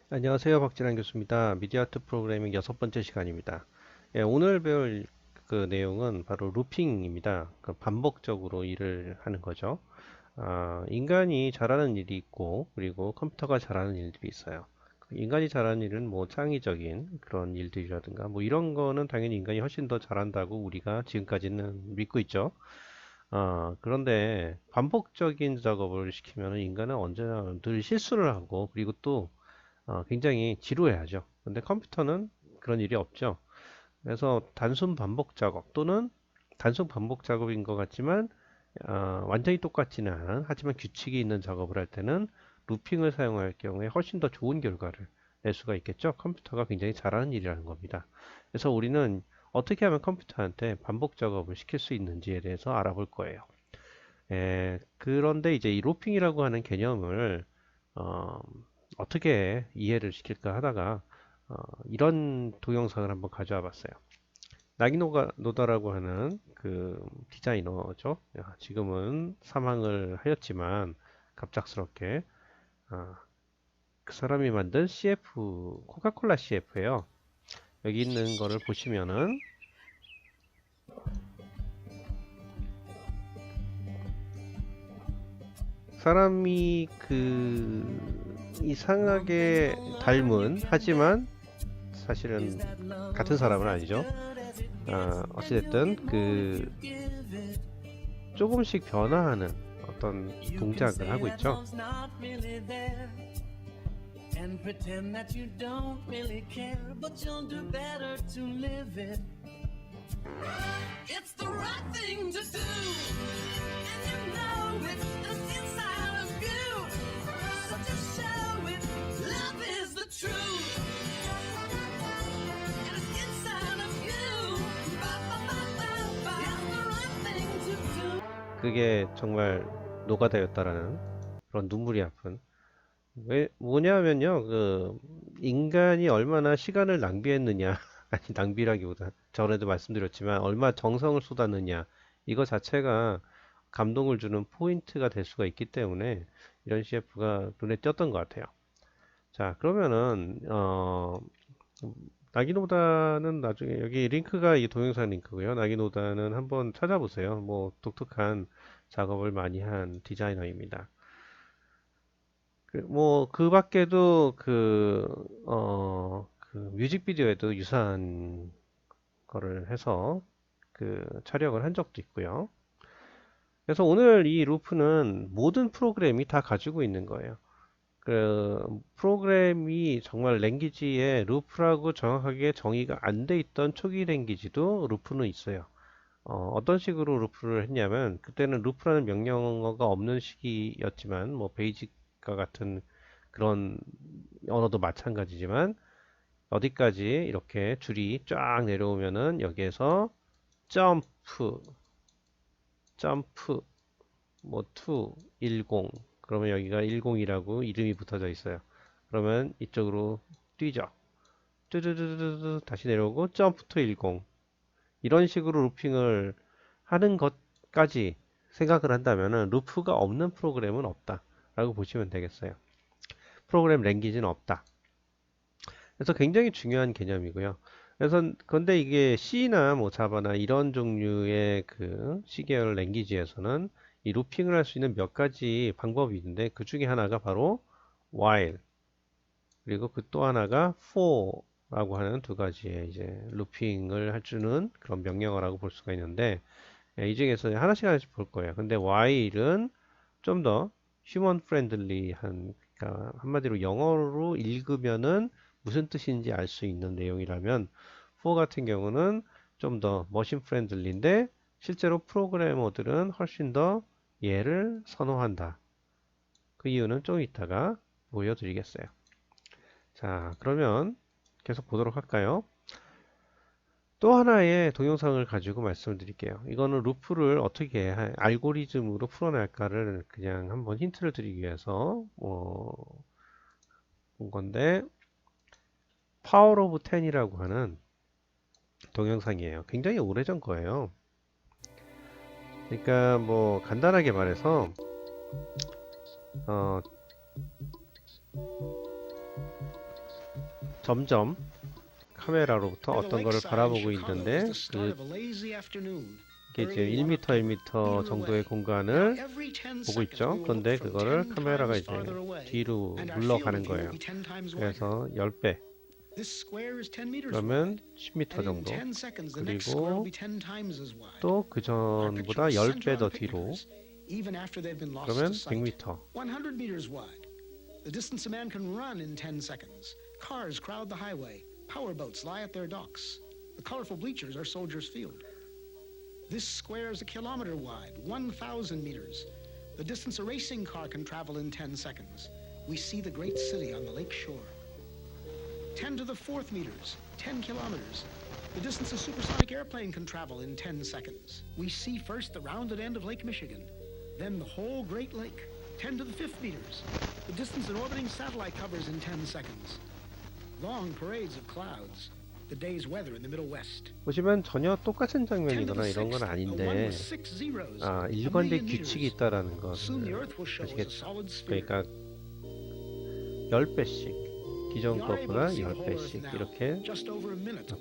안녕하세요. 박진환 교수입니다. 미디어 아트 프로그래밍 여섯 번째 시간입니다. 예, 오늘 배울 그 내용은 바로 루핑입니다. 그 반복적으로 일을 하는 거죠. 인간이 잘하는 일이 있고, 그리고 컴퓨터가 잘하는 일들이 있어요. 인간이 잘하는 일은 뭐 창의적인 그런 일들이라든가, 뭐 이런 거는 당연히 인간이 훨씬 더 잘한다고 우리가 지금까지는 믿고 있죠. 그런데 반복적인 작업을 시키면 인간은 언제나 늘 실수를 하고, 그리고 또 굉장히 지루해하죠. 근데 컴퓨터는 그런 일이 없죠. 그래서 단순 반복 작업 또는 단순 반복 작업인 것 같지만 완전히 똑같지는 않은 하지만 규칙이 있는 작업을 할 때는 루핑을 사용할 경우에 훨씬 더 좋은 결과를 낼 수가 있겠죠. 컴퓨터가 굉장히 잘하는 일이라는 겁니다. 그래서 우리는 어떻게 하면 컴퓨터한테 반복 작업을 시킬 수 있는지에 대해서 알아볼 거예요. 그런데 이제 이 루핑이라고 하는 개념을 어, 어떻게 이해를 시킬까 하다가 이런 동영상을 한번 가져와 봤어요. 나기노다라고 하는 그 디자이너죠. 지금은 사망을 하였지만 갑작스럽게 아, 그 사람이 만든 CF 코카콜라 CF예요. 여기 있는 거를 보시면은 사람이 그 이상하게 닮은 하지만 사실은 같은 사람은 아니죠. 어찌됐든 그 조금씩 변화하는 어떤 동작을 하고 있죠. And pretend that you don't really care, but you'll do better to live it. It's the right thing to do, and you know it, and it's inside of you. So just show it, love is the truth, and it's inside of you. Ba, ba, ba, ba, ba. It's the right thing to do. 그게 정말 노가다였다라는 그런 눈물이 아픈 왜 뭐냐면요 그 인간이 얼마나 시간을 낭비했느냐 아니 낭비라기보다 전에도 말씀드렸지만 얼마 정성을 쏟았느냐 이거 자체가 감동을 주는 포인트가 될 수가 있기 때문에 이런 CF가 눈에 띄었던 것 같아요. 자 그러면은 나기노다는 나중에 여기 링크가 이 동영상 링크고요. 나기노다는 한번 찾아보세요. 뭐 독특한 작업을 많이 한 디자이너입니다. 그 밖에도 그 뮤직비디오에도 유사한 거를 해서 그 촬영을 한 적도 있고요. 그래서 오늘 이 루프는 모든 프로그램이 다 가지고 있는 거예요. 그 프로그램이 정말 랭귀지에 루프라고 정확하게 정의가 안 돼 있던 초기 랭귀지도 루프는 있어요. 어떤 식으로 루프를 했냐면 그때는 루프라는 명령어가 없는 시기였지만 뭐 베이직과 같은 그런 언어도 마찬가지지만 어디까지 이렇게 줄이 쫙 내려오면은 여기에서 점프, 점프, 뭐 to, 10 그러면 여기가 10이라고 이름이 붙어져 있어요. 그러면 이쪽으로 뛰죠. 뚜두두두두 다시 내려오고 점프 to 10 이런 식으로 루핑을 하는 것까지 생각을 한다면은 루프가 없는 프로그램은 없다 라고 보시면 되겠어요. 프로그램 랭귀지는 없다. 그래서 굉장히 중요한 개념이고요. 그래서 근데 이게 C나 뭐 자바나 이런 종류의 그 C 계열 랭귀지에서는 이 루핑을 할 수 있는 몇 가지 방법이 있는데 그 중에 하나가 바로 while 그리고 그 또 하나가 for라고 하는 두 가지의 이제 루핑을 할 주는 그런 명령어라고 볼 수가 있는데 이 중에서 하나씩 볼 거예요. 근데 while은 좀 더 휴먼 프렌들리한 그러니까 한마디로 영어로 읽으면은 무슨 뜻인지 알 수 있는 내용이라면 for 같은 경우는 좀 더 머신 프렌들리인데 실제로 프로그래머들은 훨씬 더 얘를 선호한다. 그 이유는 좀 이따가 보여드리겠어요. 자, 그러면 계속 보도록 할까요? 또 하나의 동영상을 가지고 말씀을 드릴게요. 이거는 루프를 어떻게 알고리즘으로 풀어낼까를 그냥 한번 힌트를 드리기 위해서 본 건데 파워 오브 10이라고 하는 동영상이에요. 굉장히 오래전 거예요. 그러니까 뭐 간단하게 말해서 어, 점점 카메라로부터 어떤 거를 바라보고 있는데 이게 이제 1m, 1m 정도의 공간을 보고 있죠. 그런데 그거를 카메라가 이제 뒤로 물러가는 거예요. 그래서 10배 그러면 10m 정도, 그리고 또 그 전보다 10배 더 뒤로 그러면 100m. The distance a man can run in 10 seconds. Cars crowd the highway. Powerboats lie at their docks. The colorful bleachers are Soldiers Field. This square is a kilometer wide, 1,000 meters. The distance a racing car can travel in 10 seconds. We see the great city on the lake shore. 10 to the 4th meters, 10 kilometers. The distance a supersonic airplane can travel in 10 seconds. We see first the rounded end of Lake Michigan, then the whole Great Lake. 10 to the 5th meters, the distance an orbiting satellite covers in 10 seconds. Long parades of clouds, the day's weather in the Middle West. 보시면 전혀 똑같은 장면이거나 이런 건 아닌데, 일관된 규칙이 있다라는 거 아시겠죠? 그러니까 10배씩, 기존 것보다 10배씩 이렇게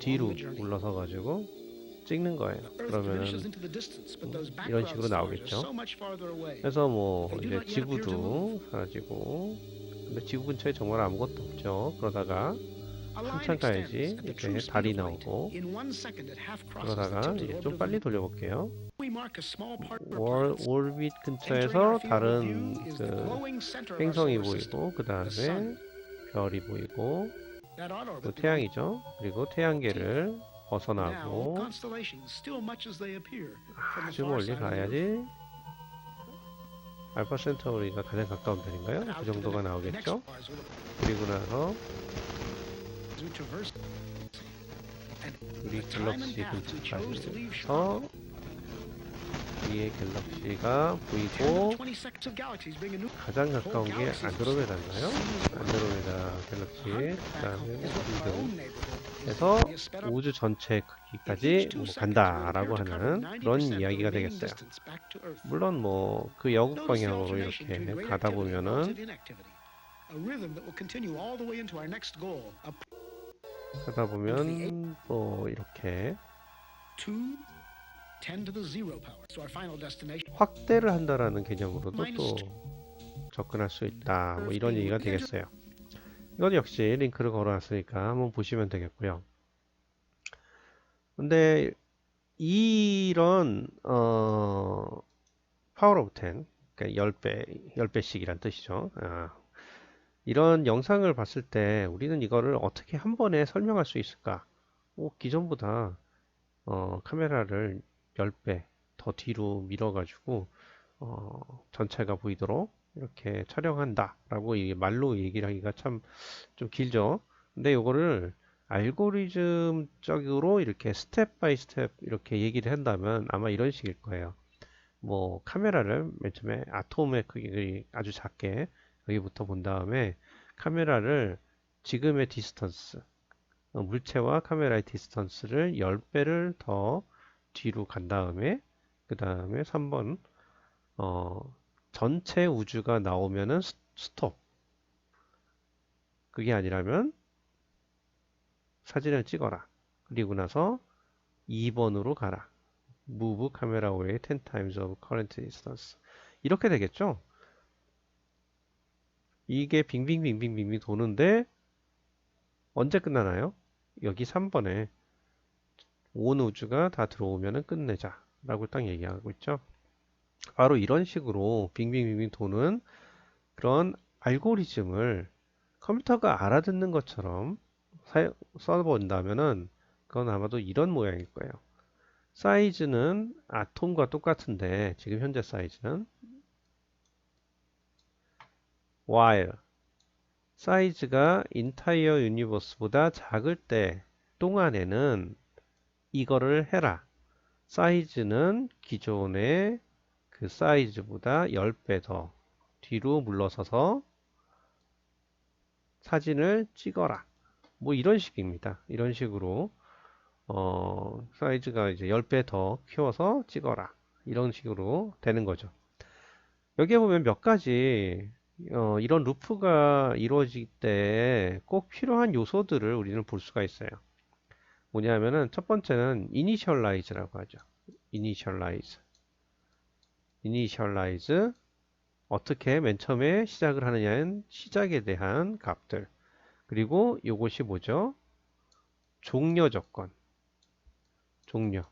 뒤로 물러서 가지고 찍는 거예요. 그러면 이런 식으로 나오겠죠. 그래서 뭐 이제 지구도 사라지고, 근데 지구 근처에 정말 아무것도 없죠. 그러다가 한참 가야지 이렇게 달이 나오고, 그러다가 이제 좀 빨리 돌려볼게요. 오rbit 근처에서 다른 그 행성이 보이고, 그 다음에 별이 보이고, 또 태양이죠. 그리고 태양계를 벗어나고 아주 멀리 가야지 알파 센타우리가 가장 가까운 편인가요? 그 정도가 나오겠죠? 그리고 나서 우리 갤럭시 근처까지 해서 위에 갤럭시가 보이고, 가장 가까운 게 안드로메다인가요? 안드로메다 갤럭시, 그 다음에 등등 해서 우주 전체 크기까지 뭐 간다라고 하는 그런 이야기가 되겠어요. 물론 뭐 그 여국 방향으로 이렇게 가다 보면은 또 이렇게 확대를 한다라는 개념으로도 또 접근할 수 있다, 뭐 이런 얘기가 되겠어요. 이건 역시 링크를 걸어놨으니까 한번 보시면 되겠고요. 근데 이런 파워 오브 10, 그러니까 10배씩이란 뜻이죠. 이런 영상을 봤을 때 우리는 이거를 어떻게 한 번에 설명할 수 있을까? 기존보다 카메라를 10배 더 뒤로 밀어가지고 전체가 보이도록 이렇게 촬영한다 라고 말로 얘기를 하기가 참 좀 길죠. 근데 이거를 알고리즘적으로 이렇게 스텝 바이 스텝 이렇게 얘기를 한다면 아마 이런 식일 거예요. 뭐 카메라를 맨 처음에 아톰의 크기 아주 작게 여기부터 본 다음에 카메라를 지금의 디스턴스, 물체와 카메라의 디스턴스를 10배를 더 뒤로 간 다음에, 그 다음에 3번 전체 우주가 나오면은 스톱, 그게 아니라면 사진을 찍어라. 그리고 나서 2번으로 가라. Move camera away 10 times of current distance. 이렇게 되겠죠? 이게 빙빙빙빙빙 도는데 언제 끝나나요? 여기 3번에 온 우주가 다 들어오면은 끝내자 라고 딱 얘기하고 있죠. 바로 이런 식으로 빙빙빙빙 도는 그런 알고리즘을 컴퓨터가 알아듣는 것처럼 써본다면은 그건 아마도 이런 모양일 거예요. 사이즈는 아톰과 똑같은데 지금 현재 사이즈는 while 사이즈가 entire universe보다 작을 때 동안에는 이거를 해라. 사이즈는 기존의 그 사이즈보다 10배 더 뒤로 물러서서 사진을 찍어라. 뭐 이런 식입니다. 이런 식으로 사이즈가 이제 10배 더 키워서 찍어라. 이런 식으로 되는 거죠. 여기에 보면 몇 가지 이런 루프가 이루어질 때 꼭 필요한 요소들을 우리는 볼 수가 있어요. 뭐냐면은 첫 번째는 initialize라고 하죠. initialize. initialize. 어떻게 맨 처음에 시작을 하느냐는 시작에 대한 값들. 그리고 이것이 뭐죠? 종료 조건. 종료.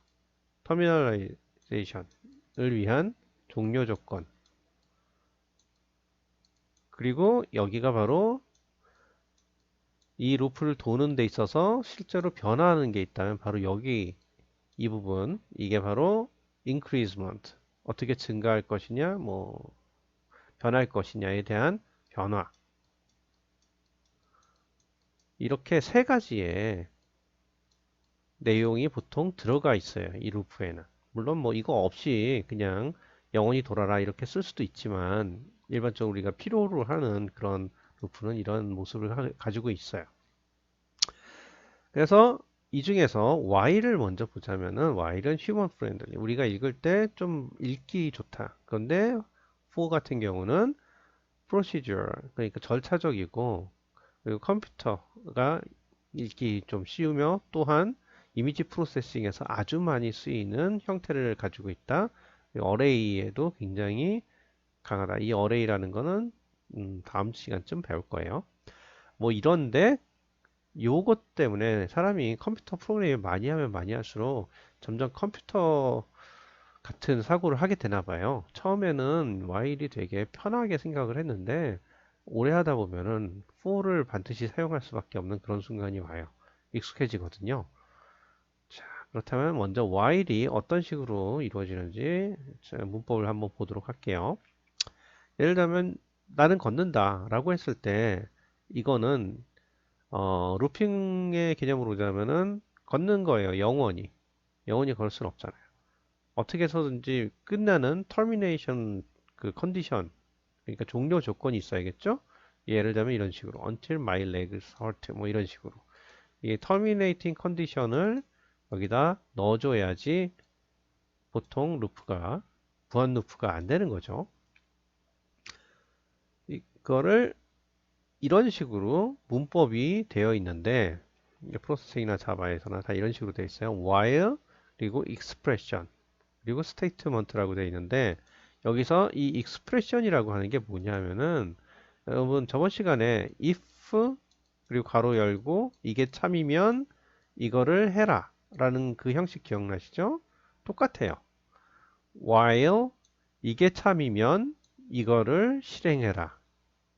터미널라이제이션을 위한 종료 조건. 그리고 여기가 바로 이 루프를 도는 데 있어서 실제로 변화하는 게 있다면 바로 여기 이 부분, 이게 바로 increasement. 어떻게 증가할 것이냐, 뭐 변할 것이냐에 대한 변화. 이렇게 세 가지의 내용이 보통 들어가 있어요. 이 루프에는. 물론 뭐 이거 없이 그냥 영원히 돌아라 이렇게 쓸 수도 있지만 일반적으로 우리가 필요로 하는 그런 루프는 이런 모습을 가지고 있어요. 그래서 이 중에서 while을 먼저 보자면은 while은 human friendly. 우리가 읽을 때 좀 읽기 좋다. 그런데 for 같은 경우는 procedure, 그러니까 절차적이고, 그리고 컴퓨터가 읽기 좀 쉬우며 또한 이미지 프로세싱에서 아주 많이 쓰이는 형태를 가지고 있다. 어레이에도 굉장히 강하다. 이 어레이라는 거는 다음 시간쯤 배울 거예요. 뭐 이런데 요것 때문에 사람이 컴퓨터 프로그램을 많이 하면 많이 할수록 점점 컴퓨터 같은 사고를 하게 되나 봐요. 처음에는 while이 되게 편하게 생각을 했는데 오래 하다 보면은 for를 반드시 사용할 수밖에 없는 그런 순간이 와요. 익숙해지거든요. 자, 그렇다면 먼저 while이 어떤 식으로 이루어지는지 문법을 한번 보도록 할게요. 예를 들면 나는 걷는다 라고 했을 때 이거는 루핑의 개념으로 보자면은 걷는 거예요. 영원히 걸 수는 없잖아요. 어떻게 해서든지 끝나는 termination 그 컨디션, 그러니까 종료 조건이 있어야겠죠? 예를 들면 이런 식으로 until my legs hurt 뭐 이런 식으로 이게 terminating 컨디션을 여기다 넣어줘야지 보통 루프가 무한 루프가 안 되는 거죠. 이거를 이런 식으로 문법이 되어 있는데 프로세싱이나 자바에서나 다 이런 식으로 되어 있어요. while 그리고 expression 그리고 statement라고 되어 있는데 여기서 이 expression이라고 하는 게 뭐냐면은 여러분 저번 시간에 if 그리고 가로 열고 이게 참이면 이거를 해라 라는 그 형식 기억나시죠? 똑같아요. while 이게 참이면 이거를 실행해라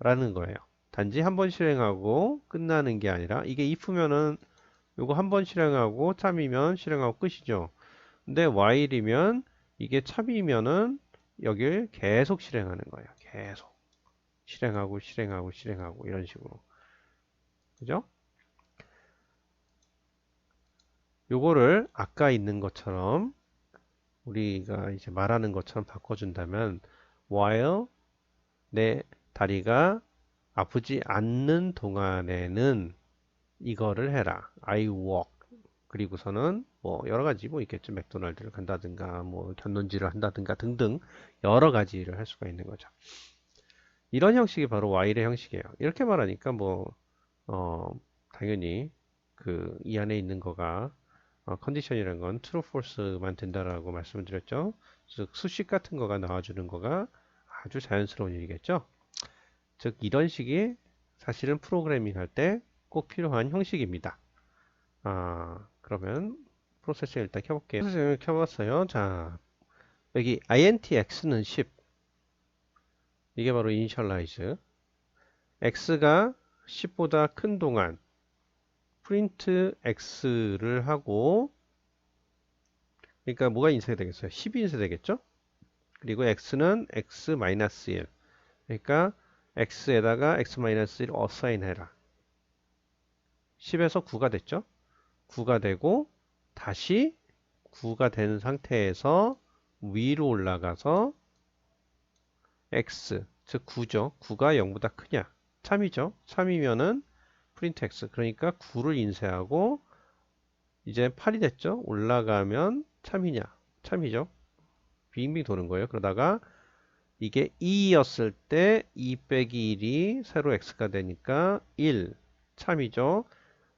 라는 거예요. 단지 한 번 실행하고 끝나는 게 아니라 이게 if면은 요거 한 번 실행하고 참이면 실행하고 끝이죠. 근데 while이면 이게 참이면은 여길 계속 실행하는 거예요. 계속 실행하고 실행하고 실행하고 이런 식으로. 그죠? 요거를 아까 있는 것처럼 우리가 이제 말하는 것처럼 바꿔준다면 while 내 다리가 아프지 않는 동안에는 이거를 해라. I walk. 그리고서는 뭐 여러 가지 뭐 있겠죠. 맥도날드를 간다든가 뭐 견눈질을 한다든가 등등 여러 가지 일을 할 수가 있는 거죠. 이런 형식이 바로 while의 형식이에요. 이렇게 말하니까 뭐 당연히 그 이 안에 있는 거가 컨디션이라는 건 true, false만 된다라고 말씀을 드렸죠. 즉 수식 같은 거가 나와주는 거가 아주 자연스러운 일이겠죠. 즉 이런 식이 사실은 프로그래밍 할 때 꼭 필요한 형식입니다. 그러면 프로세싱 일단 켜볼게요. 프로세싱을 켜봤어요. 자, 여기 intx는 10. 이게 바로 initialize. x가 10보다 큰 동안 print x를 하고, 그러니까 뭐가 인쇄가 되겠어요? 10이 인쇄되겠죠? 그리고 x는 x-1. 그러니까 x에다가 x-1 assign 해라. 10에서 9가 됐죠? 9가 되고 다시 9가 된 상태에서 위로 올라가서 x, 즉 9죠. 9가 0보다 크냐? 참이죠. 참이면은 print x. 그러니까 9를 인쇄하고 이제 8이 됐죠. 올라가면 참이냐? 참이죠. 빙빙 도는 거예요. 그러다가 이게 2였을 때 2 빼기 1이 세로 x가 되니까 1 참이죠.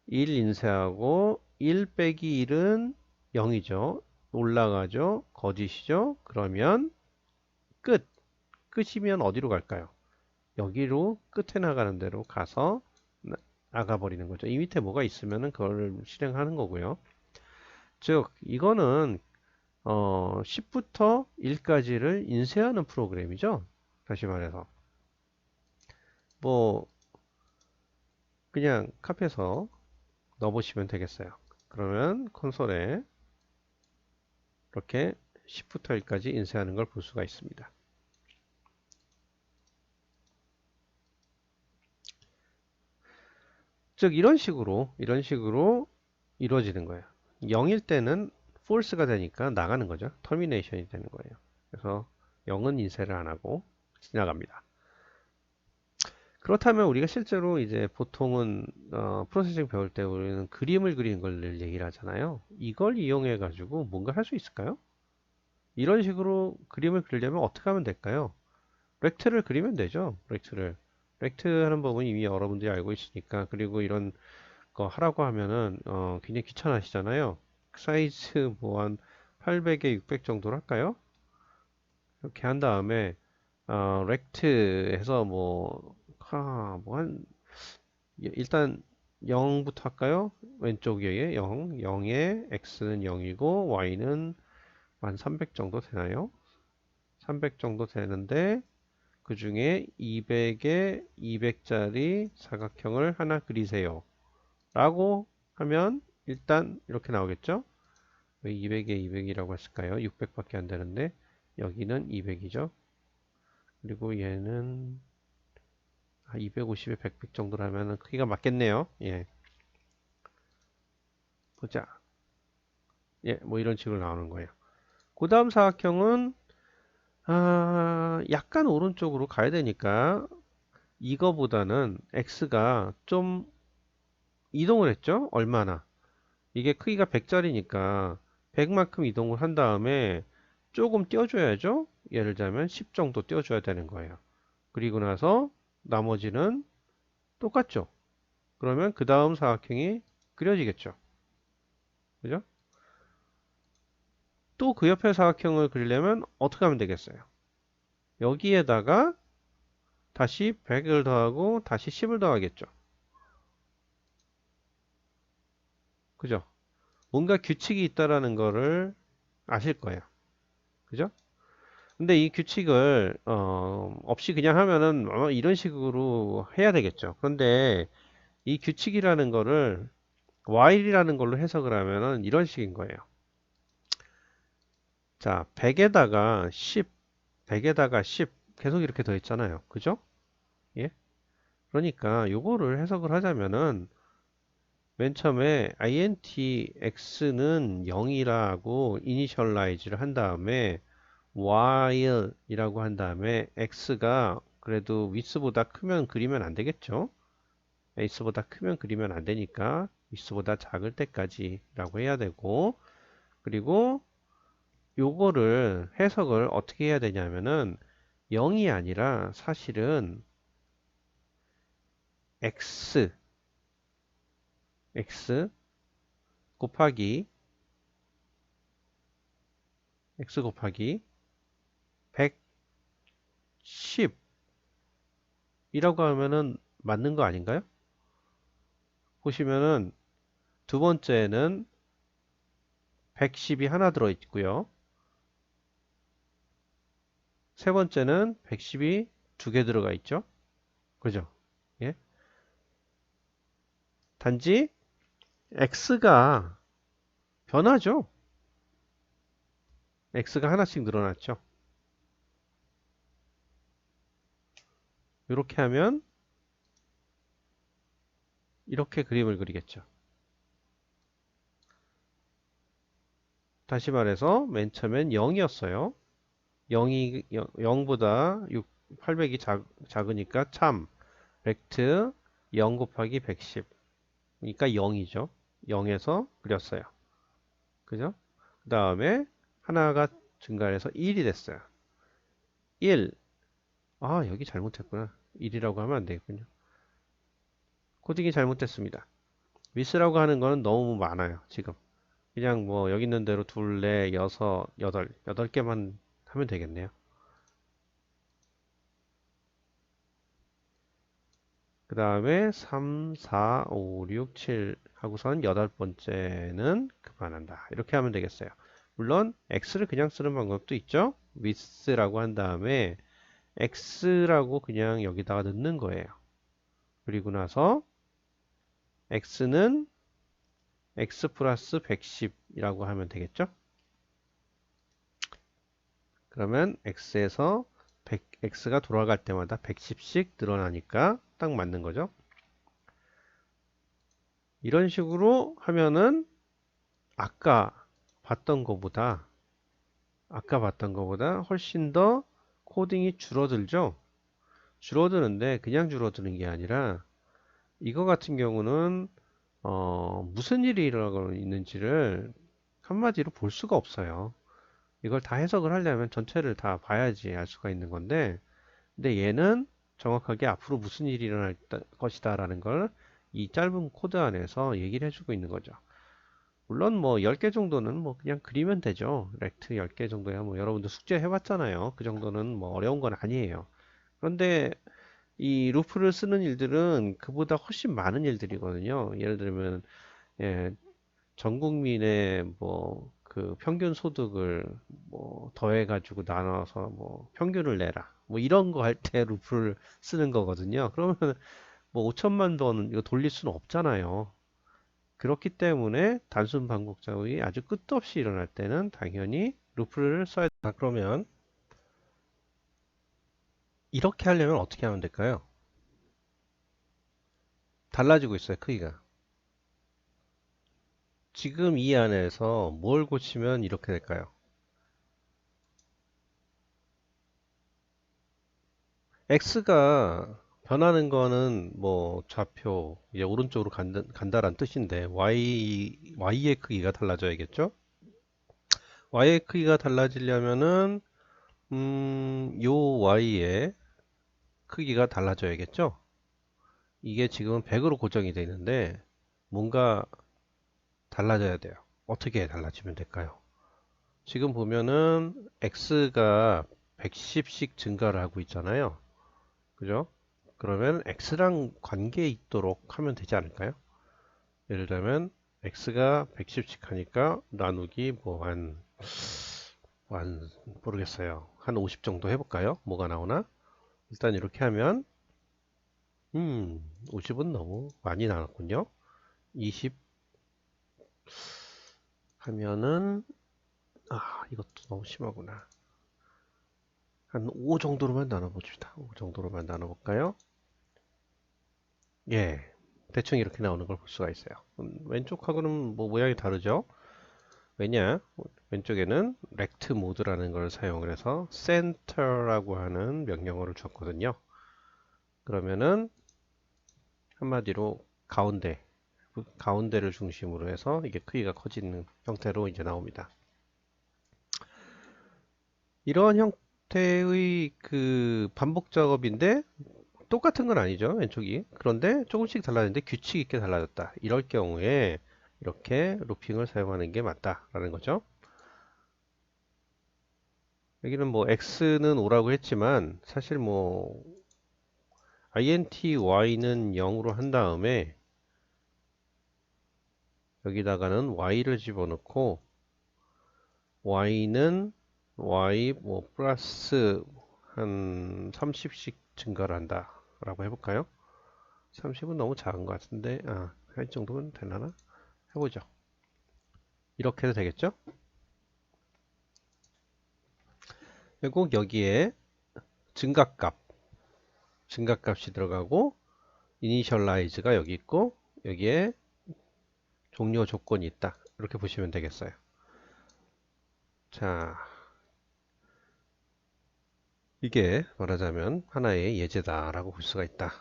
1 인쇄하고 1 빼기 1은 0이죠. 올라가죠. 거짓이죠. 그러면 끝. 끝이면 어디로 갈까요? 여기로 끝에 나가는 대로 가서 나가 버리는 거죠. 이 밑에 뭐가 있으면은 그걸 실행하는 거고요. 즉 이거는 10부터 1까지를 인쇄하는 프로그램이죠. 다시 말해서 뭐 그냥 카피해서 넣어보시면 되겠어요. 그러면 콘솔에 이렇게 10부터 1까지 인쇄하는 걸 볼 수가 있습니다. 즉 이런 식으로 이루어지는 거예요. 0일 때는 false가 되니까 나가는 거죠. termination이 되는 거예요. 그래서 0은 인쇄를 안 하고 지나갑니다. 그렇다면 우리가 실제로 이제 보통은 프로세싱 배울 때 우리는 그림을 그리는 걸 얘기를 하잖아요. 이걸 이용해 가지고 뭔가 할 수 있을까요? 이런 식으로 그림을 그리려면 어떻게 하면 될까요? 렉트를 그리면 되죠. 렉트 하는 법은 이미 여러분들이 알고 있으니까. 그리고 이런 거 하라고 하면은 굉장히 귀찮아하시잖아요. 사이즈 뭐 한 800에 600 정도로 할까요? 이렇게 한 다음에 렉트에서 뭐한 일단 0부터 할까요? 왼쪽 위에 0, 0에 x는 0이고 y는 한 300 정도 되나요? 300 정도 되는데 그 중에 200에 200짜리 사각형을 하나 그리세요. 라고 하면 일단 이렇게 나오겠죠? 왜 200에 200이라고 했을까요? 600밖에 안 되는데 여기는 200이죠. 그리고 얘는 250에 100 정도라면 크기가 맞겠네요. 예. 보자. 예, 뭐 이런 식으로 나오는 거예요. 그 다음 사각형은 약간 오른쪽으로 가야 되니까 이거보다는 x가 좀 이동을 했죠? 얼마나? 이게 크기가 100짜리니까 100만큼 이동을 한 다음에 조금 띄워줘야죠? 예를 들자면 10 정도 띄워줘야 되는 거예요. 그리고 나서 나머지는 똑같죠? 그러면 그 다음 사각형이 그려지겠죠? 그죠? 또 그 옆에 사각형을 그리려면 어떻게 하면 되겠어요? 여기에다가 다시 100을 더하고 다시 10을 더하겠죠? 그죠? 뭔가 규칙이 있다라는 거를 아실 거예요. 그죠? 근데 이 규칙을 없이 그냥 하면은 아마 이런 식으로 해야 되겠죠. 그런데 이 규칙이라는 거를 while이라는 걸로 해석을 하면은 이런 식인 거예요. 자, 100에다가 10, 100에다가 10 계속 이렇게 더 있잖아요. 그죠? 예? 그러니까 요거를 해석을 하자면은 맨 처음에 int x는 0이라고 이니셜라이즈를 한 다음에 while 이라고 한 다음에 x가 그래도 width보다 크면 그리면 안 되겠죠? ace보다 크면 그리면 안 되니까 width보다 작을 때까지 라고 해야 되고 그리고 요거를 해석을 어떻게 해야 되냐면은 0이 아니라 사실은 x 곱하기 x 곱하기 110 이라고 하면은 맞는 거 아닌가요? 보시면은 두 번째는 110이 하나 들어 있고요. 세 번째는 110이 두 개 들어가 있죠. 그죠? 예? 단지 x가 변하죠. x가 하나씩 늘어났죠. 이렇게 하면 이렇게 그림을 그리겠죠. 다시 말해서 맨 처음엔 0이었어요. 0보다 800이 작으니까 참 렉트 0 곱하기 110 그러니까 0이죠. 0에서 그렸어요. 그죠? 그 다음에 하나가 증가해서 1이 됐어요. 1 아, 여기 잘못했구나. 1이라고 하면 안 되겠군요. 코딩이 잘못됐습니다. 위스라고 하는 거는 너무 많아요, 지금. 그냥 뭐 여기 있는 대로 둘, 넷, 여섯, 여덟 개만 하면 되겠네요. 그 다음에 3, 4, 5, 6, 7 하고선 여덟 번째는 그만한다. 이렇게 하면 되겠어요. 물론 x를 그냥 쓰는 방법도 있죠. with라고 한 다음에 x라고 그냥 여기다가 넣는 거예요. 그리고 나서 x는 x 플러스 110이라고 하면 되겠죠. 그러면 x에서 x가 돌아갈 때마다 110씩 늘어나니까 딱 맞는 거죠. 이런 식으로 하면은 아까 봤던 거보다 훨씬 더 코딩이 줄어들죠. 줄어드는데 그냥 줄어드는 게 아니라 이거 같은 경우는 무슨 일이 일어나고 있는지를 한마디로 볼 수가 없어요. 이걸 다 해석을 하려면 전체를 다 봐야지 알 수가 있는 건데, 근데 얘는 정확하게 앞으로 무슨 일이 일어날 것이다 라는 걸 이 짧은 코드 안에서 얘기를 해주고 있는 거죠. 물론 뭐 10개 정도는 뭐 그냥 그리면 되죠. 렉트 10개 정도야 뭐 여러분도 숙제 해봤잖아요. 그 정도는 뭐 어려운 건 아니에요. 그런데 이 루프를 쓰는 일들은 그보다 훨씬 많은 일들이거든요. 예를 들면 예, 전 국민의 뭐 그 평균 소득을 뭐 더해가지고 나눠서 뭐 평균을 내라. 뭐 이런 거 할 때 루프를 쓰는 거거든요. 그러면 뭐 5천만 번 이거 돌릴 수는 없잖아요. 그렇기 때문에 단순 반복 작업이 아주 끝도 없이 일어날 때는 당연히 루프를 써야 된다. 그러면 이렇게 하려면 어떻게 하면 될까요? 달라지고 있어요, 크기가. 지금 이 안에서 뭘 고치면 이렇게 될까요? x가 변하는 거는 뭐 좌표 이제 오른쪽으로 간다란 뜻인데 y의 크기가 달라져야겠죠? y의 크기가 달라지려면은 요 y의 크기가 달라져야겠죠? 이게 지금 100으로 고정이 되어 있는데 뭔가 달라져야 돼요. 어떻게 달라지면 될까요? 지금 보면은 x가 110씩 증가를 하고 있잖아요. 그죠? 그러면 x랑 관계 있도록 하면 되지 않을까요? 예를 들면 x가 110씩 하니까 나누기 뭐 한 모르겠어요. 한 50 정도 해볼까요? 뭐가 나오나? 일단 이렇게 하면 50은 너무 많이 나눴군요. 20 하면은 이것도 너무 심하구나. 한 5 정도로만 나눠봅시다. 5 정도로만 나눠볼까요? 예, 대충 이렇게 나오는 걸 볼 수가 있어요. 왼쪽하고는 뭐 모양이 다르죠? 왜냐? 왼쪽에는 rect 모드라는 걸 사용을 해서 center라고 하는 명령어를 줬거든요. 그러면은 한마디로 가운데를 중심으로 해서 이게 크기가 커지는 형태로 이제 나옵니다. 이러한 형태의 그 반복 작업인데 똑같은 건 아니죠, 왼쪽이. 그런데 조금씩 달라졌는데 규칙 있게 달라졌다. 이럴 경우에 이렇게 루핑을 사용하는 게 맞다라는 거죠. 여기는 뭐 x는 5라고 했지만 사실 뭐 int y는 0으로 한 다음에 여기다가는 y를 집어넣고 y는 y 뭐 플러스 한 30씩 증가를 한다 라고 해볼까요? 30은 너무 작은 것 같은데 할 정도면 되려나? 해보죠. 이렇게 해도 되겠죠? 결국 여기에 증가값이 들어가고 initialize가 여기 있고 여기에 종료 조건이 있다. 이렇게 보시면 되겠어요. 자, 이게 말하자면 하나의 예제다라고 볼 수가 있다.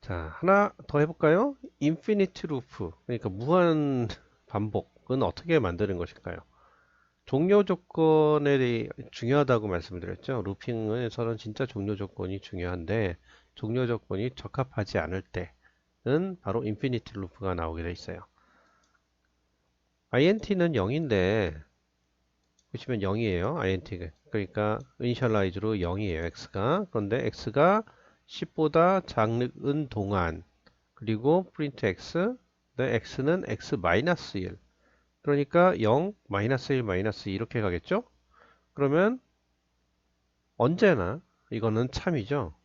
자, 하나 더 해볼까요? infinite loop, 그러니까 무한 반복은 어떻게 만드는 것일까요? 종료 조건에 대해 중요하다고 말씀드렸죠. 루핑에서는 진짜 종료 조건이 중요한데 종료 조건이 적합하지 않을 때는 바로 인피니트 루프가 나오게 돼 있어요. int는 0인데 보시면 0이에요. int가. 그러니까 initialize로 0이에요. x가. 그런데 x가 10보다 작은 동안 그리고 print x 네, x는 x-1 그러니까 0, -1, -2 이렇게 가겠죠? 그러면 언제나 이거는 참이죠.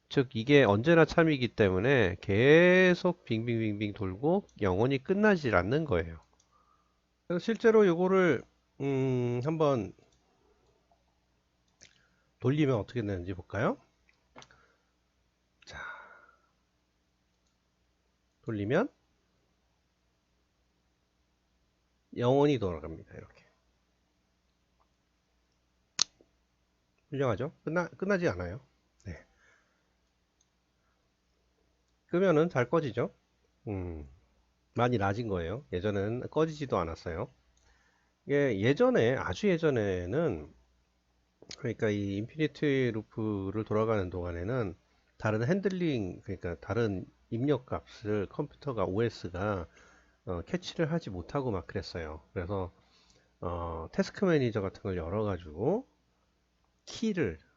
즉 이게 언제나 참이기 때문에 계속 빙빙빙빙 돌고 영원히 끝나질 않는 거예요. 그래서 실제로 요거를 한번 돌리면 어떻게 되는지 볼까요? 자, 돌리면 영원히 돌아갑니다. 이렇게. 훌륭하죠? 끝나지 않아요. 네. 끄면은 잘 꺼지죠? 많이 낮은 거예요. 예전엔 꺼지지도 않았어요. 이게 예전에, 아주 예전에는, 그러니까 이 인피니트 루프를 돌아가는 동안에는 다른 핸들링, 그러니까 다른 입력 값을 컴퓨터가, OS가 캐치를 하지 못하고 막 그랬어요. 그래서 태스크 매니저 같은 걸 열어가지고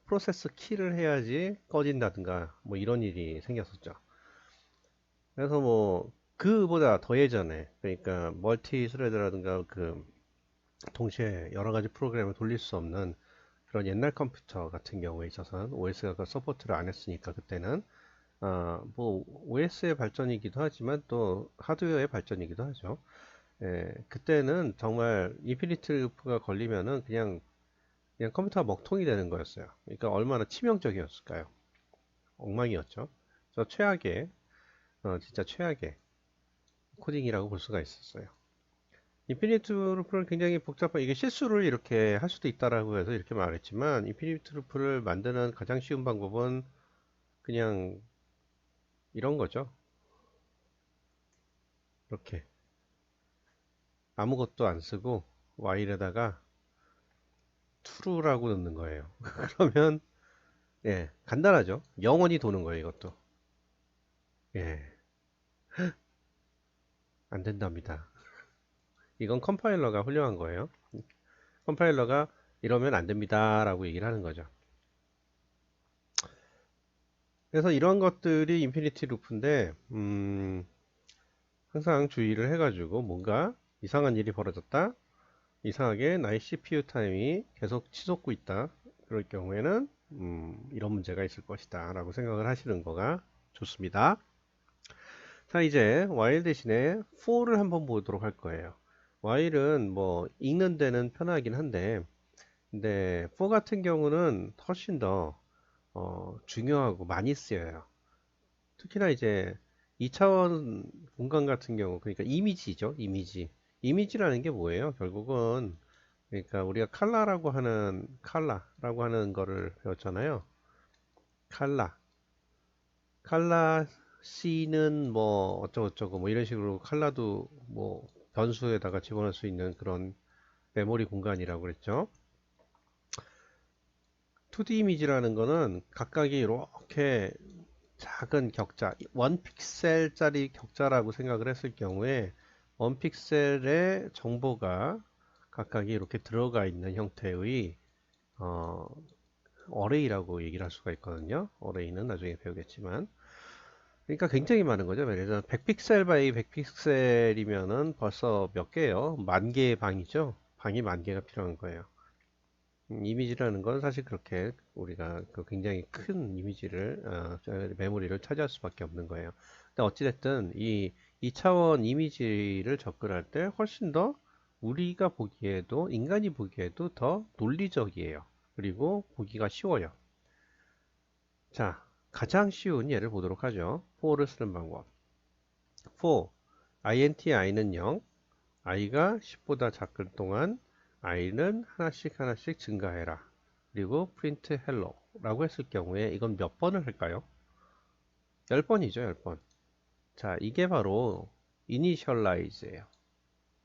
프로세스 키를 해야지 꺼진다든가 뭐 이런 일이 생겼었죠. 그래서 뭐 그보다 더 예전에 그러니까 멀티 스레드라든가 그 동시에 여러 가지 프로그램을 돌릴 수 없는 그런 옛날 컴퓨터 같은 경우에 있어서는 OS가 그 서포트를 안 했으니까 그때는 뭐 OS의 발전이기도 하지만 또 하드웨어의 발전이기도 하죠. 예, 그때는 정말 인피니트 루프가 걸리면은 그냥 컴퓨터가 먹통이 되는 거였어요. 그러니까 얼마나 치명적이었을까요? 엉망이었죠. 그래서 진짜 최악의 코딩이라고 볼 수가 있었어요. 인피니트 루프는 굉장히 복잡한, 이게 실수를 이렇게 할 수도 있다라고 해서 이렇게 말했지만, 인피니트 루프를 만드는 가장 쉬운 방법은 그냥 이런 거죠. 이렇게. 아무것도 안 쓰고, while에다가 true라고 넣는 거예요. 그러면, 예, 간단하죠. 영원히 도는 거예요, 이것도. 예, 안 된답니다. 이건 컴파일러가 훌륭한 거예요. 컴파일러가 이러면 안 됩니다 라고 얘기를 하는 거죠. 그래서 이런 것들이 인피니티 루프인데 항상 주의를 해가지고 뭔가 이상한 일이 벌어졌다, 이상하게 나의 CPU 타임이 계속 치솟고 있다, 그럴 경우에는 이런 문제가 있을 것이다 라고 생각을 하시는 거가 좋습니다. 자, 이제 while 대신에 for를 한번 보도록 할 거예요. while은 뭐 읽는 데는 편하긴 한데 근데 for 같은 경우는 훨씬 더 중요하고 많이 쓰여요. 특히나 이제 2차원 공간 같은 경우, 그러니까 이미지죠, 이미지. 이미지라는 게 뭐예요? 결국은, 그러니까 우리가 칼라라고 하는 거를 배웠잖아요. 칼라. 칼라 C는 뭐 어쩌고저쩌고 뭐 이런 식으로 칼라도 뭐 변수에다가 집어넣을 수 있는 그런 메모리 공간이라고 그랬죠. 2D 이미지라는 거는 각각이 이렇게 작은 격자, 1픽셀짜리 격자라고 생각을 했을 경우에 1픽셀의 정보가 각각이 이렇게 들어가 있는 형태의 어, 어레이라고 얘기를 할 수가 있거든요. 어레이는 나중에 배우겠지만. 그러니까 굉장히 많은 거죠. 예를 들어 100픽셀 바이 100픽셀이면은 벌써 몇 개예요? 만 개의 방이죠. 방이 만 개가 필요한 거예요. 이미지라는 건 사실 그렇게 우리가 그 굉장히 큰 이미지를 메모리를 차지할 수밖에 없는 거예요. 근데 어찌됐든 이 2차원 이미지를 접근할 때 훨씬 더 우리가 보기에도 인간이 보기에도 더 논리적이에요. 그리고 보기가 쉬워요. 자, 가장 쉬운 예를 보도록 하죠. for를 쓰는 방법. for int i는 0, i가 10보다 작을 동안 i는 하나씩 하나씩 증가해라. 그리고 print hello 라고 했을 경우에 이건 몇 번을 할까요? 10번이죠, 10번. 자, 이게 바로 initialize예요.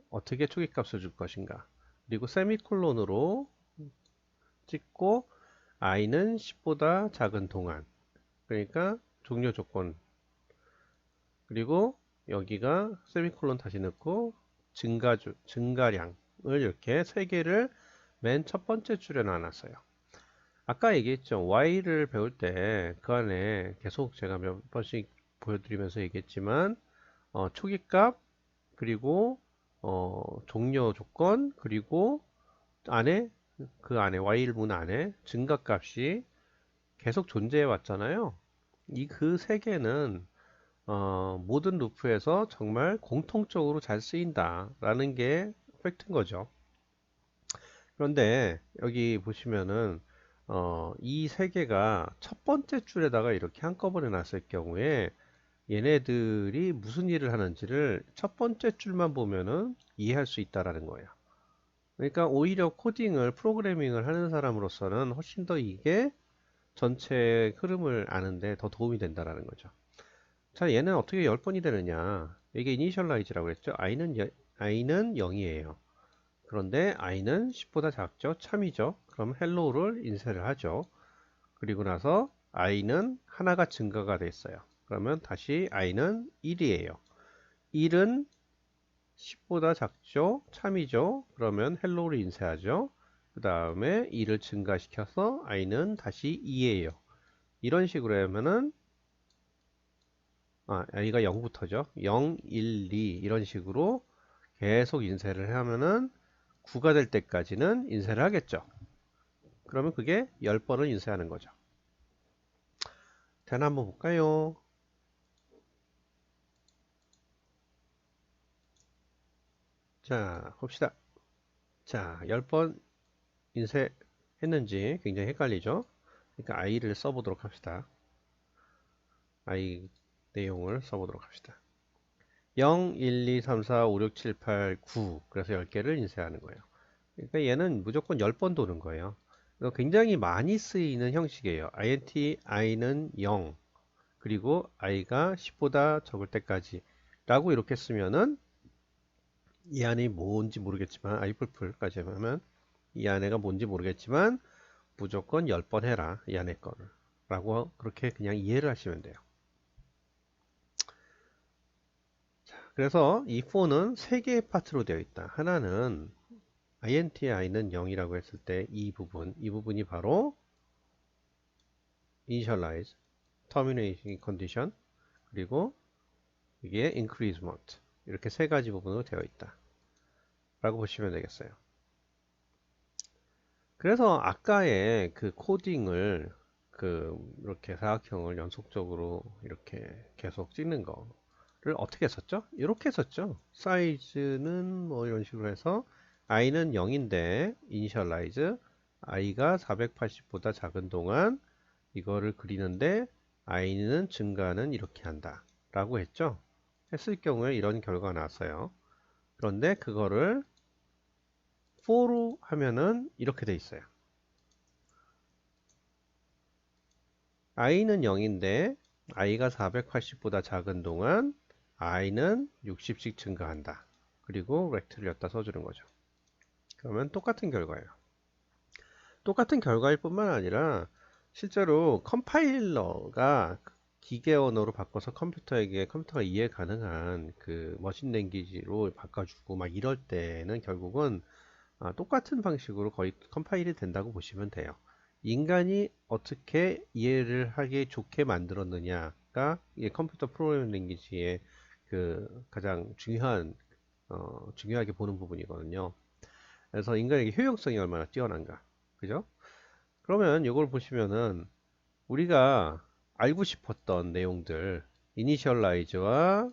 어떻게 초기값을 줄 것인가. 그리고 세미콜론으로 찍고 i는 10보다 작은 동안, 그러니까 종료 조건, 그리고 여기가 세미콜론 다시 넣고 증가량을 이렇게 세 개를 맨 첫 번째 줄에 놔놨어요. 아까 얘기했죠. Y를 배울 때 그 안에 계속 제가 몇 번씩 보여드리면서 얘기했지만 초기값, 그리고 종료 조건, 그리고 안에 그 안에 while 문 안에 증가값이 계속 존재해 왔잖아요. 이 그 세 개는 모든 루프에서 정말 공통적으로 잘 쓰인다라는 게 팩트인 거죠. 그런데 여기 보시면은 이 세 개가 첫 번째 줄에다가 이렇게 한꺼번에 놨을 경우에 얘네들이 무슨 일을 하는지를 첫 번째 줄만 보면은 이해할 수 있다라는 거예요. 그러니까 오히려 코딩을 프로그래밍을 하는 사람으로서는 훨씬 더 이게 전체 흐름을 아는데 더 도움이 된다라는 거죠. 자, 얘는 어떻게 10번이 되느냐? 이게 이니셜라이즈라고 했죠. i는 0이에요. 그런데 i는 10보다 작죠. 참이죠. 그럼 hello를 인쇄를 하죠. 그리고 나서 i는 하나가 증가가 됐어요. 그러면 다시 i는 1이에요. 1은 10보다 작죠. 참이죠. 그러면 hello를 인쇄하죠. 그 다음에 2를 증가시켜서 i는 다시 2예요. 이런 식으로 하면은 i가 0부터죠. 0, 1, 2 이런 식으로 계속 인쇄를 하면은 9가 될 때까지는 인쇄를 하겠죠. 그러면 그게 10번을 인쇄하는 거죠. 자, 한번 볼까요? 자, 봅시다. 자, 10번 인쇄했는지 굉장히 헷갈리죠? 그러니까 i를 써보도록 합시다. i 내용을 써보도록 합시다. 0, 1, 2, 3, 4, 5, 6, 7, 8, 9 그래서 10개를 인쇄하는 거예요. 그러니까 얘는 무조건 10번 도는 거예요. 그래서 굉장히 많이 쓰이는 형식이에요. int i는 0 그리고 i가 10보다 적을 때까지 라고 이렇게 쓰면은 이 안이 뭔지 모르겠지만 ifulf까지 하면 이 안에가 뭔지 모르겠지만 무조건 10번 해라 이 안에 거를 라고 그렇게 그냥 이해를 하시면 돼요. 그래서 이 for는 3개의 파트로 되어 있다. 하나는 int i는 0이라고 했을 때 이 부분이 바로 initialize, termination condition, 그리고 이게 increment 이렇게 세 가지 부분으로 되어 있다 라고 보시면 되겠어요. 그래서 아까의 그 코딩을 이렇게 사각형을 연속적으로 이렇게 계속 찍는 거를 어떻게 썼죠? 이렇게 썼죠. 사이즈는 뭐 이런 식으로 해서 i는 0인데 initialize i가 480보다 작은 동안 이거를 그리는데 i는 증가는 이렇게 한다 라고 했죠. 했을 경우에 이런 결과가 나왔어요. 그런데 그거를 for로 하면은 이렇게 돼 있어요. i는 0인데 i가 480보다 작은 동안 i는 60씩 증가한다. 그리고 rect를 여기다 써주는 거죠. 그러면 똑같은 결과예요. 똑같은 결과일 뿐만 아니라 실제로 컴파일러가 기계 언어로 바꿔서 컴퓨터가 이해 가능한 그 머신 랭귀지로 바꿔주고 막 이럴 때는 결국은 똑같은 방식으로 거의 컴파일이 된다고 보시면 돼요. 인간이 어떻게 이해를 하기 좋게 만들었느냐가 이 컴퓨터 프로그래밍 랭귀지의 그 가장 중요하게 보는 부분이거든요. 그래서 인간에게 효용성이 얼마나 뛰어난가. 그죠? 그러면 이걸 보시면은 우리가 알고 싶었던 내용들, 이니셜라이즈와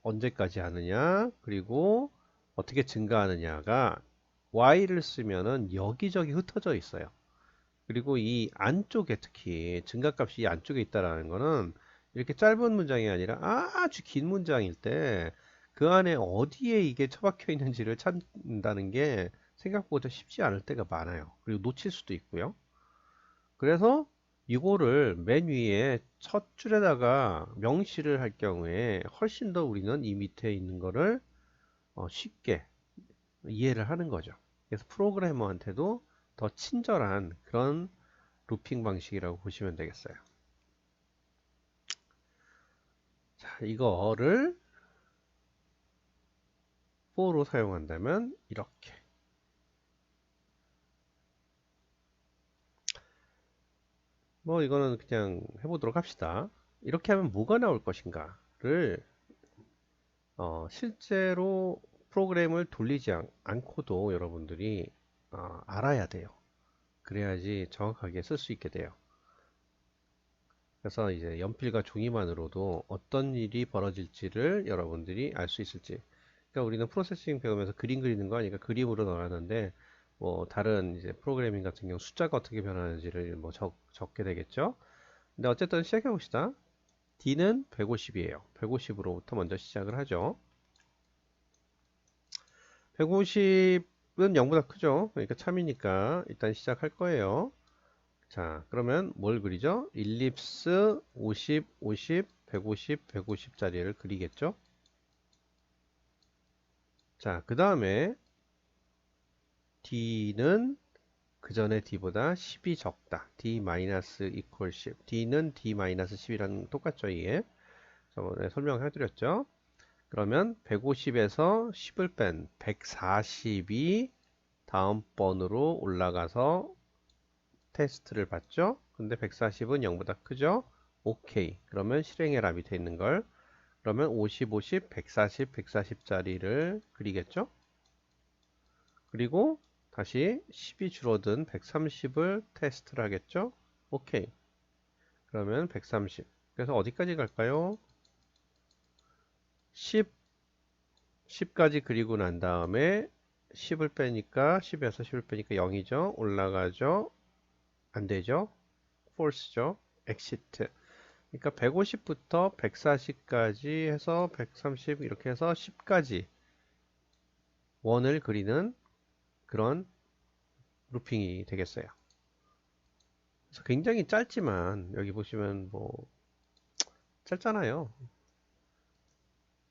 언제까지 하느냐, 그리고 어떻게 증가하느냐가 y를 쓰면은 여기저기 흩어져 있어요. 그리고 이 안쪽에 특히 증가값이 이 안쪽에 있다라는 거는 이렇게 짧은 문장이 아니라 아주 긴 문장일 때 그 안에 어디에 이게 처박혀 있는지를 찾는다는 게 생각보다 쉽지 않을 때가 많아요. 그리고 놓칠 수도 있고요. 그래서 이거를 맨 위에 첫 줄에다가 명시를 할 경우에 훨씬 더 우리는 이 밑에 있는 거를 쉽게 이해를 하는 거죠. 그래서 프로그래머한테도 더 친절한 그런 루핑 방식이라고 보시면 되겠어요. 자, 이거를 for로 사용한다면 이렇게. 뭐 이거는 그냥 해보도록 합시다. 이렇게 하면 뭐가 나올 것인가를 실제로 프로그램을 돌리지 않고도 여러분들이 알아야 돼요. 그래야지 정확하게 쓸 수 있게 돼요. 그래서 이제 연필과 종이만으로도 어떤 일이 벌어질지를 여러분들이 알 수 있을지. 그러니까 우리는 프로세싱 배우면서 그림 그리는 거 아니까 그림으로 넣어놨는데 뭐 다른 이제 프로그래밍 같은 경우 숫자가 어떻게 변하는지를 뭐 적게 되겠죠. 근데 어쨌든 시작해 봅시다. D는 150이에요. 150으로부터 먼저 시작을 하죠. 150은 0보다 크죠. 그러니까 참이니까 일단 시작할 거예요. 자, 그러면 뭘 그리죠? 일립스 50, 50, 150, 150짜리를 그리겠죠? 자, 그 다음에 D는 그 전에 D보다 10이 적다. D 마이너스 equal 10. D는 D 마이너스 10이랑 똑같죠, 이게. 저번에 설명해 드렸죠? 그러면 150에서 10을 뺀 140이 다음번으로 올라가서 테스트를 받죠. 근데 140은 0보다 크죠. 오케이. 그러면 실행해라 밑에 있는 걸. 그러면 50, 50, 140, 140짜리를 그리겠죠. 그리고 다시 10이 줄어든 130을 테스트를 하겠죠. 오케이. 그러면 130. 그래서 어디까지 갈까요? 10, 10까지 그리고 난 다음에 10을 빼니까 10에서 10을 빼니까 0이죠. 올라가죠. 안 되죠. false죠. exit. 그러니까 150부터 140까지 해서 130 이렇게 해서 10까지 원을 그리는 그런 루핑이 되겠어요. 그래서 굉장히 짧지만 여기 보시면 뭐 짧잖아요.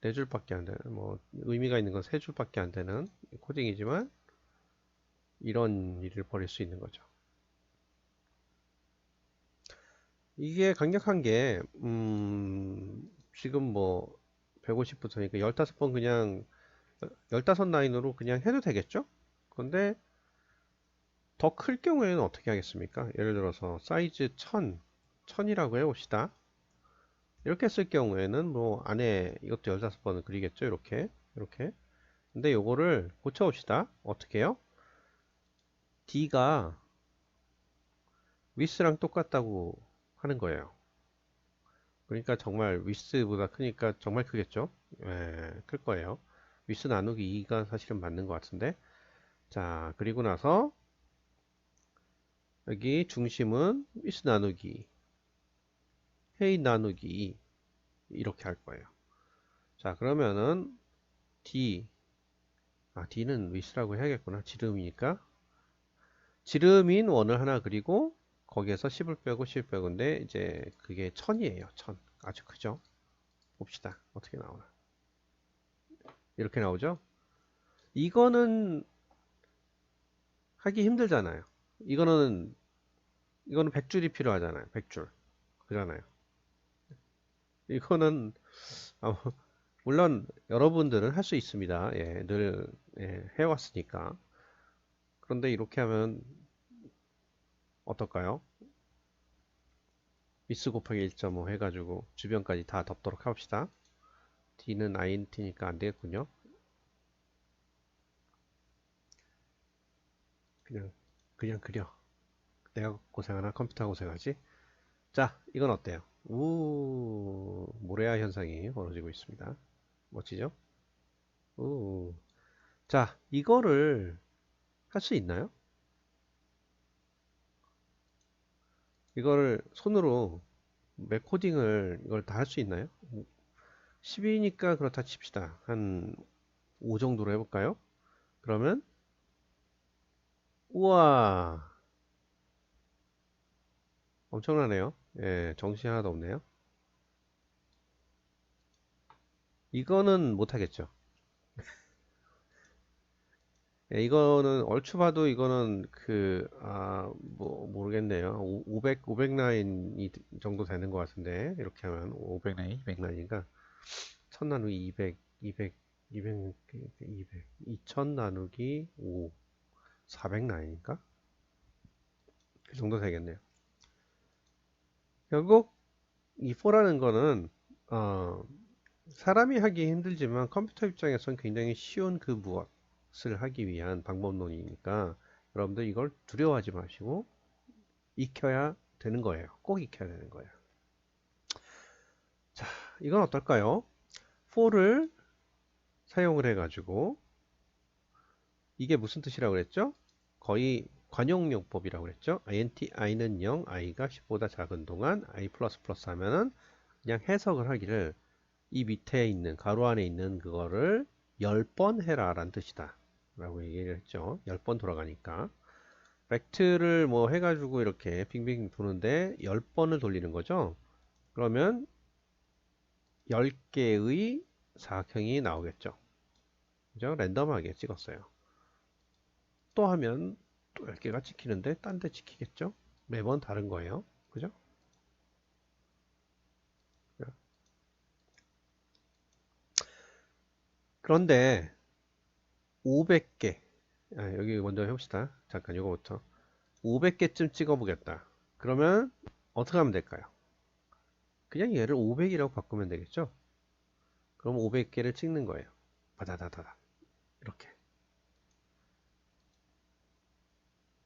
4줄밖에 안 되는 뭐 의미가 있는 건 3줄밖에 안 되는 코딩이지만 이런 일을 벌일 수 있는 거죠. 이게 강력한 게 지금 뭐 150부터니까 15번 그냥 15라인으로 그냥 해도 되겠죠? 근데 더 클 경우에는 어떻게 하겠습니까? 예를 들어서 사이즈 1000이라고 해봅시다. 이렇게 쓸 경우에는 뭐 안에 이것도 15번을 그리겠죠? 이렇게. 근데 요거를 고쳐봅시다. 어떻게 해요? D가 width랑 똑같다고 하는 거예요. 그러니까 정말 width보다 크니까 정말 크겠죠? 예, 클 거예요. width 나누기 2가 사실은 맞는 것 같은데. 자, 그리고 나서 여기 중심은 width 나누기 height 나누기 2 이렇게 할 거예요. 자, 그러면은 D는 width라고 해야겠구나. 지름이니까. 지름인 원을 하나 그리고 거기에서 10을 빼고 10을 빼고 근데 이제 그게 1000이에요. 1000. 아주 크죠? 봅시다. 어떻게 나오나. 이렇게 나오죠? 이거는 하기 힘들잖아요. 이거는 100줄이 필요하잖아요. 100줄. 그잖아요. 이거는 아, 물론 여러분들은 할 수 있습니다. 예, 늘 해왔으니까. 그런데 이렇게 하면 어떨까요? 미스 곱하기 1.5 해가지고 주변까지 다 덮도록 합시다. D는 INT니까 안 되겠군요. 그냥 그려. 내가 고생하나 컴퓨터가 고생하지? 자, 이건 어때요? 모래아 현상이 벌어지고 있습니다. 멋지죠? 우. 자, 이거를 할 수 있나요? 이거를 손으로 맥 코딩을 이걸 다 할 수 있나요? 10이니까 그렇다 칩시다. 한 5 정도로 해볼까요? 그러면 우와 엄청나네요. 예, 정신이 하나도 없네요. 이거는 못하겠죠. 예, 이거는 얼추 봐도 이거는 뭐 모르겠네요. 500 라인이 정도 되는 것 같은데 이렇게 하면 500 라인, 200 라인인가? 1000 나누기 200, 200, 200, 200, 2000 나누기 5, 400 라인인가? 그 정도 되겠네요. 결국 이 4라는 거는 어, 사람이 하기 힘들지만 컴퓨터 입장에선 굉장히 쉬운 그 무엇을 하기 위한 방법론이니까 여러분들 이걸 두려워하지 마시고 익혀야 되는 거예요. 꼭 익혀야 되는 거예요. 자, 이건 어떨까요? for를 사용을 해가지고 이게 무슨 뜻이라고 그랬죠? 거의 관용용법이라고 그랬죠? int i는 0, i가 10보다 작은 동안 i++ 하면은 그냥 해석을 하기를 이 밑에 있는 가로 안에 있는 그거를 10번 해라 라는 뜻이다 라고 얘기를 했죠. 10번 돌아가니까 벡트를 뭐 해가지고 이렇게 빙빙 도는데 10번을 돌리는 거죠. 그러면 10개의 사각형이 나오겠죠. 그죠? 랜덤하게 찍었어요. 또 하면 또 10개가 찍히는데 딴 데 찍히겠죠? 매번 다른 거예요. 그죠? 그런데 500개 여기 먼저 해봅시다. 잠깐 이거부터 500개쯤 찍어 보겠다. 그러면 어떻게 하면 될까요? 그냥 얘를 500이라고 바꾸면 되겠죠? 그럼 500개를 찍는 거예요. 바다다다다 이렇게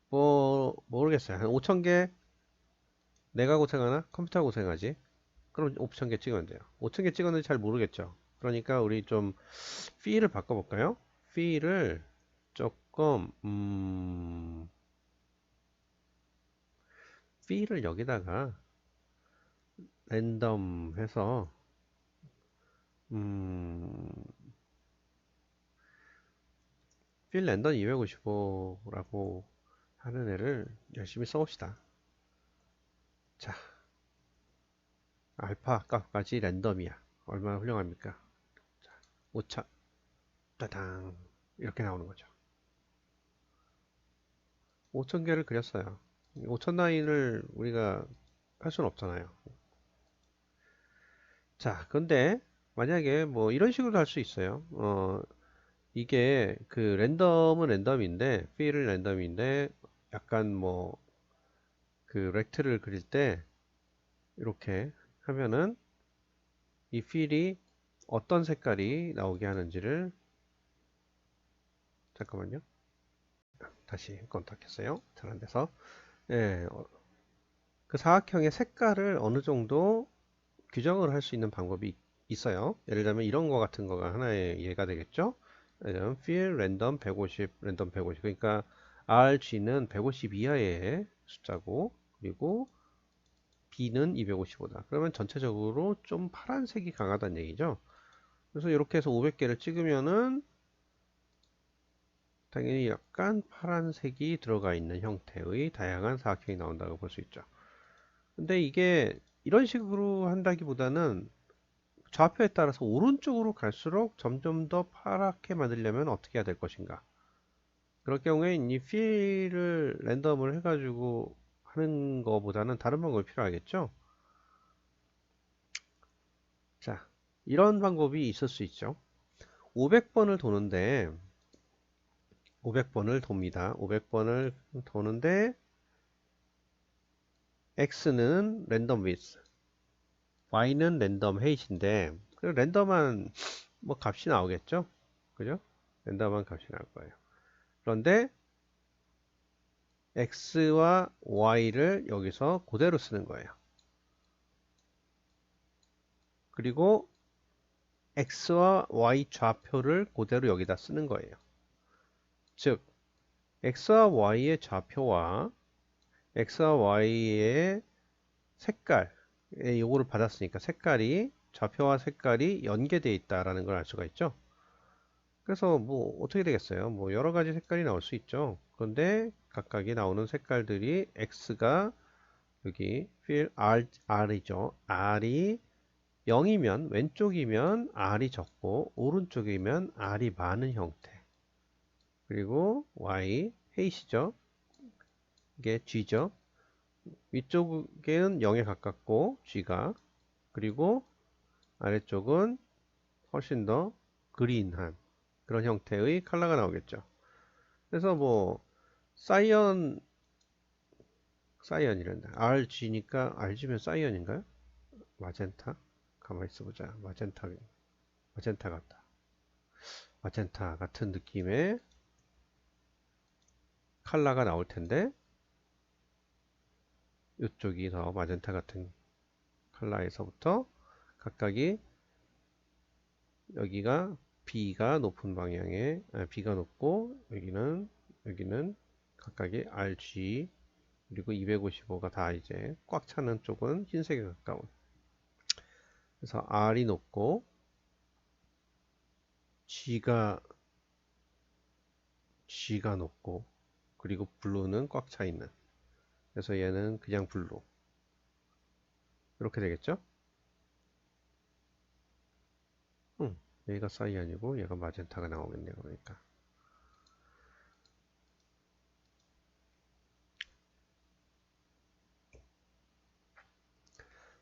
뭐 모르겠어요. 한 5,000개 내가 고생하나? 컴퓨터가 고생하지. 그럼 5,000개 찍으면 돼요. 5,000개 찍었는지 잘 모르겠죠. 그러니까 우리 좀 fee를 바꿔볼까요? fee를 조금 fee를 여기다가 랜덤 해서 음, feel 랜덤 255라고 하는 애를 열심히 써봅시다. 자, 알파 값까지 랜덤이야. 얼마나 훌륭합니까? 5차 따당 이렇게 나오는 거죠. 5,000개를 그렸어요. 5,000 라인을 우리가 할 수는 없잖아요. 자, 근데 만약에 뭐 이런 식으로 할 수 있어요. 이게 그 랜덤은 랜덤인데, 필은 랜덤인데, 약간 뭐 그 렉트를 그릴 때 이렇게 하면은 이 필이 어떤 색깔이 나오게 하는지를 잠깐만요. 다시 컨택했어요. 잘 안 돼서. 예, 그 사각형의 색깔을 어느 정도 규정을 할 수 있는 방법이 있어요. 예를 들면 이런 거 같은 거가 하나의 예가 되겠죠. 예를 들면 fill random 150, random 150. 그러니까 RG는 150 이하의 숫자고 그리고 B는 255다. 그러면 전체적으로 좀 파란색이 강하다는 얘기죠. 그래서 이렇게 해서 500개를 찍으면은 당연히 약간 파란색이 들어가 있는 형태의 다양한 사각형이 나온다고 볼 수 있죠. 근데 이게 이런 식으로 한다기보다는 좌표에 따라서 오른쪽으로 갈수록 점점 더 파랗게 만들려면 어떻게 해야 될 것인가? 그럴 경우에 이 필을 랜덤을 해가지고 하는 것보다는 다른 방법이 필요하겠죠? 자, 이런 방법이 있을 수 있죠. 500번을 도는데, 500번을 돕니다. 500번을 도는데, X는 랜덤 width, Y는 랜덤 height인데, 그 랜덤한 뭐 값이 나오겠죠? 그죠? 랜덤한 값이 나올 거예요. 그런데 X와 Y를 여기서 그대로 쓰는 거예요. 그리고 X와 Y 좌표를 그대로 여기다 쓰는 거예요. 즉, X와 Y의 좌표와 X와 Y의 색깔, 요거를 받았으니까 색깔이, 좌표와 색깔이 연계되어 있다라는 걸 알 수가 있죠. 그래서 뭐 어떻게 되겠어요? 뭐 여러 가지 색깔이 나올 수 있죠. 그런데 각각이 나오는 색깔들이 X가 여기 fill R이죠. R이 0이면 왼쪽이면 R이 적고 오른쪽이면 R이 많은 형태. 그리고 y 헤이시죠. 이게 g죠. 위쪽은 0에 가깝고 g가, 그리고 아래쪽은 훨씬 더 그린한 그런 형태의 컬러가 나오겠죠. 그래서 뭐 사이언, 사이언이란다. RG니까 RG면 사이언인가요? 마젠타? 가만히 있어보자. 마젠타, 마젠타 같다. 마젠타 같은 느낌의 컬러가 나올 텐데, 이쪽이 더 마젠타 같은 컬러에서부터 각각이, 여기가 B가 높은 방향에, B가 높고, 여기는 각각이 RG, 그리고 255가 다 이제 꽉 차는 쪽은 흰색에 가까운. 그래서 R이 높고, G가 높고, 그리고 블루는 꽉 차 있는. 그래서 얘는 그냥 블루. 이렇게 되겠죠? 얘가 사이언이고 얘가 마젠타가 나오겠네요. 그러니까.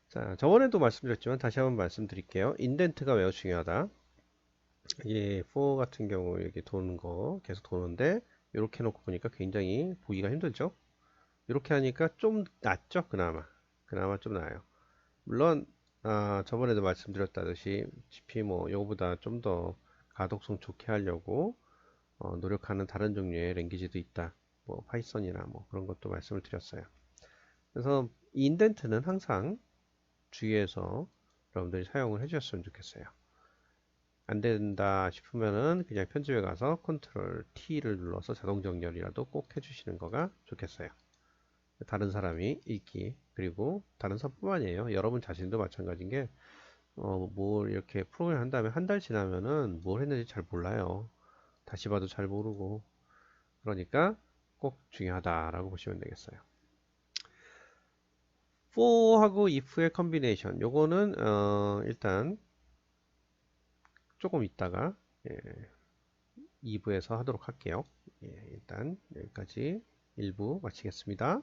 자, 저번에도 말씀드렸지만 다시 한번 말씀드릴게요. 인덴트가 매우 중요하다. 이게 4 같은 경우 이렇게 도는 거 계속 도는데 이렇게 놓고 보니까 굉장히 보기가 힘들죠. 이렇게 하니까 좀 낫죠. 그나마 좀 나아요. 물론 저번에도 말씀드렸다듯이 GP 뭐 이거보다 좀 더 가독성 좋게 하려고 노력하는 다른 종류의 랭귀지도 있다. 뭐 파이썬이나 뭐 그런 것도 말씀을 드렸어요. 그래서 이 인덴트는 항상 주의해서 여러분들이 사용을 해주셨으면 좋겠어요. 안 된다 싶으면은 그냥 편집에 가서 컨트롤 T를 눌러서 자동 정렬이라도 꼭 해주시는 거가 좋겠어요. 다른 사람이 읽기, 그리고 다른 사람뿐만 아니에요. 여러분 자신도 마찬가지인 게 뭘 이렇게 프로그램 한 다음에 한 달 지나면은 뭘 했는지 잘 몰라요. 다시 봐도 잘 모르고. 그러니까 꼭 중요하다라고 보시면 되겠어요. for하고 if의 컨비네이션, 요거는 일단 조금 있다가 2부에서 하도록 할게요. 일단 여기까지 1부 마치겠습니다.